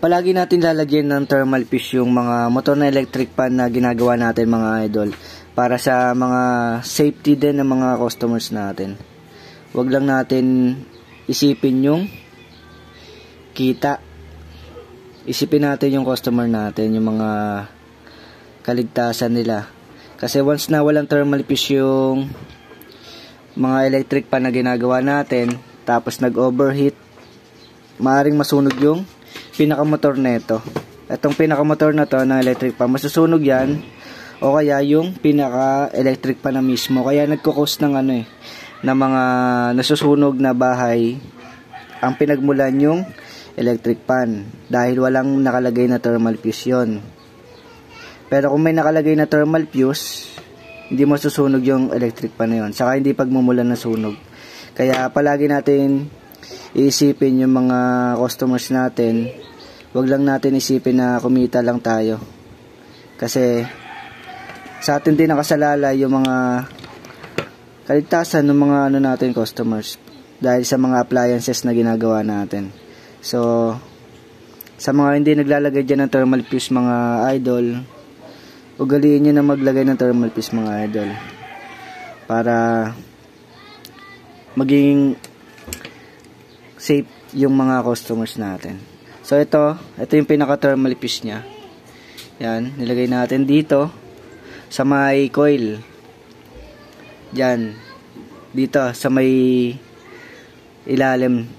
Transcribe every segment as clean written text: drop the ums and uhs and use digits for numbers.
Palagi natin lalagyan ng thermal fuse yung mga motor na electric fan na ginagawa natin mga idol. Para sa mga safety din ng mga customers natin. Huwag lang natin isipin yung kita. Isipin natin yung customer natin, yung mga kaligtasan nila. Kasi once na walang thermal fuse yung mga electric fan na ginagawa natin, tapos nag-overheat, maaaring masunog yung pinakamotor nito. Itong pinakamotor na to ng electric fan, masusunog yan, o kaya yung pinaka-electric fan na mismo. Kaya nagkukos ng na mga nasusunog na bahay ang pinagmulan yung electric fan dahil walang nakalagay na thermal fuse yun. Pero kung may nakalagay na thermal fuse, hindi masusunog yung electric fan na yun, saka hindi pagmumulan na sunog. Kaya palagi natin iisipin yung mga customers natin. Wag lang natin isipin na kumita lang tayo. Kasi sa atin din nakasalalay yung mga kaligtasan ng mga natin customers dahil sa mga appliances na ginagawa natin. So sa mga hindi naglalagay dyan ng thermal fuse mga idol, ugaliin nyo na maglagay ng thermal fuse mga idol para maging safe yung mga customers natin. So ito yung pinaka thermal fuse nya. Yan, nilagay natin dito sa may coil. Diyan. Dito sa may ilalim.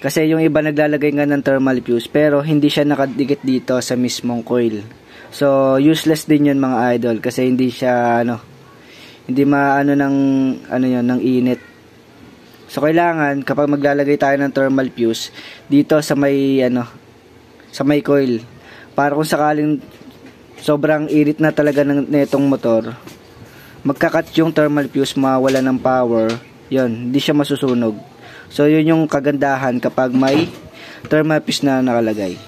Kasi yung iba naglalagay nga ng thermal fuse pero hindi siya nakadikit dito sa mismong coil. So useless din yun mga idol kasi hindi siya hindi maano ng init. So kailangan kapag maglalagay tayo ng thermal fuse dito sa may sa may coil para kung sakaling sobrang init na talaga nitong motor, magkakat yung thermal fuse, mawala ng power, yun, hindi siya masusunog. So yun yung kagandahan kapag may thermal fuse na nakalagay.